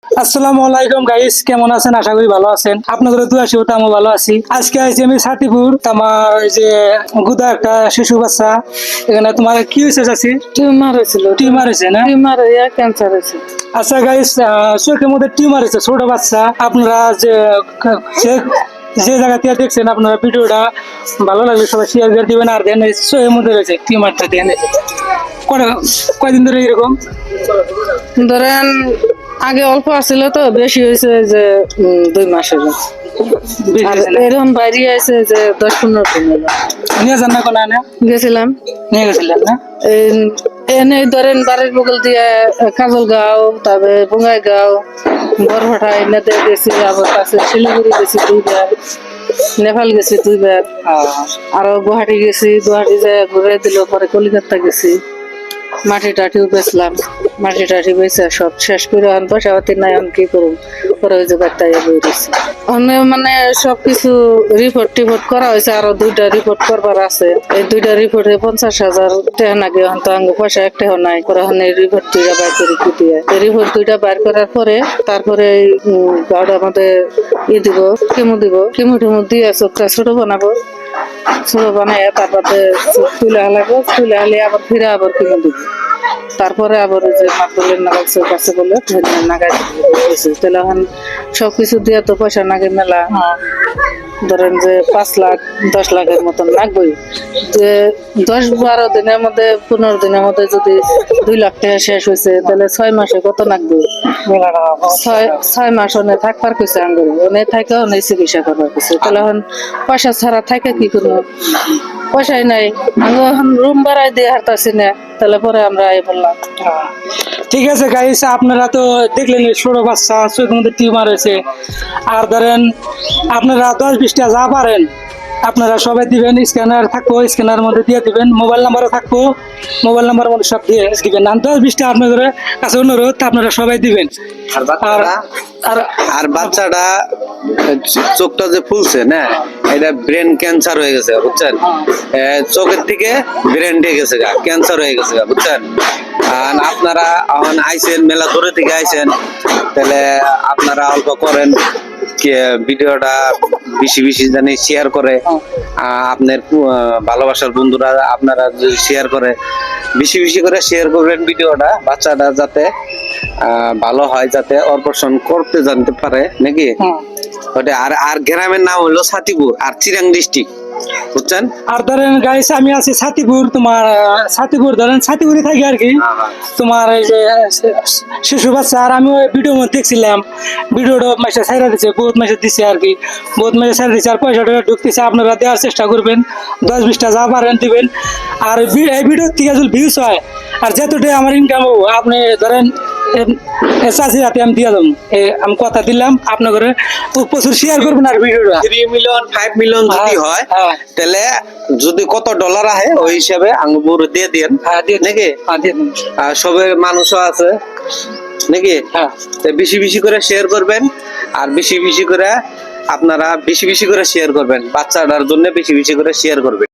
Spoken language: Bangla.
আসসালামু আলাইকুম গাইস, কেমন আছেন? আশা করি ভালো আছেন। আপনাদের দোয়া শিবতে আমি ভালো আছি। আজকে আইছি আমি ছাতিপুর। আমার ওই যে গুদা একটা শিশু বাচ্চা, এখানে তোমার কি হয়েছে চাচি? টিউমার হয়েছিল। টিউমার হয়েছে না? টিউমার হইয়া ক্যান্সার হয়েছে। আচ্ছা গাইস, চোখের মধ্যে টিউমার হয়েছে, ছোট বাচ্চা। আপনারা যে জায়গা থেকে দেখছেন, আপনারা ভিডিওটা ভালো লাগলে সবাই শেয়ার করে দিবেন। আর দেন চোখের মধ্যে রয়েছে টিউমারটা, দেন কয়দিন ধরে এরকম? ধরেন আগে অল্প আসছিল, তো বেশি হয়েছে যে 2 মাসের। আর এরকম বাইরে আছে যে 10-15 দিন হলো। নিয়ে যান না কোনো না? গেছিলাম, নিয়ে গেছিলেন না? এনে ধরেন বাড়ির বগল দিয়ে কাজল গাঁও, তারপরে বঙ্গাইগাঁও, বরভাটা এনাতে গেছি। আবার কাছে শিলিগুড়ি গেছি 2 বার, নেপাল গেছি 2 বার, আরো গুয়াহাটি গেছি। গুয়াহাটি যায় ঘুরে দিল, পরে কলিকাতা গেছি। মাটি টাটিও বেচলাম, মাটি টাটি বেচে সব শেষ করে এখন পয়সা পাতি নাই, এখন কি করুন। পরে ওই জায়গায় তাই বইছি মানে সবকিছু রিপোর্ট টিপোর্ট করা হয়েছে, আরো 2টা রিপোর্ট করবার আছে। এই 2টা রিপোর্টে 50,000 টাকা নাকি, এখন তো আঙ্গ পয়সা একটাও নাই। পরে এখন এই রিপোর্ট 2টা বাইর করে কি দিয়ে, এই রিপোর্ট 2টা বাইর করার পরে তারপরে গাওটা আমাদের দিব, কেমো টেমো দিয়ে চোখটা ছোট বানাবো। ছোট বানাই তারপরে তুলে হালাবো, তুলে হালিয়ে আবার ফিরে আবার কিনে দিব। তারপরে আবার ওই যে মাকদুলের নাগাইছে কাছে বলে নাগাই তাহলে এখন সবকিছু দিয়ে তো পয়সা নাগে মেলা। ধরেন যে 5 লাখ 10 লাখের মতন লাগবেই। যে 10-12 দিনের মধ্যে 15 দিনের মধ্যে যদি 2 লাখ টাকা শেষ হয়েছে, তাহলে 6 মাসে কত লাগবে? 6 মাস অনেক থাকবার কিছু আঙ্গুল অনেক থাকে, অনেক চিকিৎসা করবার কিছু। তাহলে এখন পয়সা ছাড়া থাকে কি করবো? পয়সাই নাই, আমি এখন রুম ভাড়ায় দিয়ে হারতাছি না। তাহলে পরে আমরা এই বললাম। ঠিক আছে গাইস, আপনারা তো দেখলেন ছোট বাচ্চা, চোখের মধ্যে টিউমার হয়েছে। আর ধরেন আপনারা 10-20টা যা পারেন আপনারা সবাই দিবেন। স্ক্যানার থাকবো, স্ক্যানার মধ্যে দিয়ে দিবেন। মোবাইল নাম্বারও থাকবো, মোবাইল নাম্বার মধ্যে সব দিয়ে দিবেন। আর 10-20টা আপনাদের কাছে অনুরোধ, আপনারা সবাই দিবেন। আর বাচ্চাটা চোখটা যে ফুলছে না, এটা ব্রেন ক্যান্সার হয়ে গেছে, বুঝছেন? চোখের থেকে ব্রেন দিয়ে গেছে, ক্যান্সার হয়ে গেছে, বুঝছেন? আর আপনারা আইসেন, মেলা দূরে থেকে আইসেন, তাহলে আপনারা অল্প করেন ভিডিওটা বেশি বেশি জানি শেয়ার করে। আপনার ভালোবাসার বন্ধুরা আপনারা যদি শেয়ার করে, বেশি বেশি করে শেয়ার করবেন ভিডিওটা, বাচ্চাটা যাতে ভালো হয়, যাতে অপারেশন করতে জানতে পারে নাকি। ওটা আর গ্রামের নাম হলো ছাতিপুর, আর চিরাং ডিস্ট্রিক্ট, বুঝছেন? আর ধরেন গাইস, আমি আছি ছাতিপুর। তোমার ছাতিপুর ধরেন ছাতিপুরে থাকি আর কি। তোমার এই যে শিশু বাচ্চা, আর আমি ওই ভিডিও মধ্যে দেখছিলাম, ভিডিওটা মাসে ছাইরা দিচ্ছে, বহুত মাসে দিচ্ছে আর কি, বহুত মাসে ছাইরা দিচ্ছে। আর পয়সাটা ঢুকতেছে, আপনারা দেওয়ার চেষ্টা করবেন, 10-20টা যা পারেন দিবেন। আর এই ভিডিও থেকে যদি ভিউজ হয়, আর যতটাই আমার ইনকাম হবো, আপনি ধরেন চাষি হাতে আমি দিয়ে দেবো, আমি কথা দিলাম। আপনাদের প্রচুর শেয়ার করবেন আর ভিডিওটা 3 মিলিয়ন 5 মিলিয়ন যদি হয়, তাহলে যদি কত ডলার আহে ওই হিসাবে আঙ্গুর দিয়ে দিন নাকি। সবের মানুষও আছে নাকি, বেশি বেশি করে শেয়ার করবেন। আর বেশি বেশি করে আপনারা বেশি বেশি করে শেয়ার করবেন, বাচ্চাটার জন্য বেশি বেশি করে শেয়ার করবেন।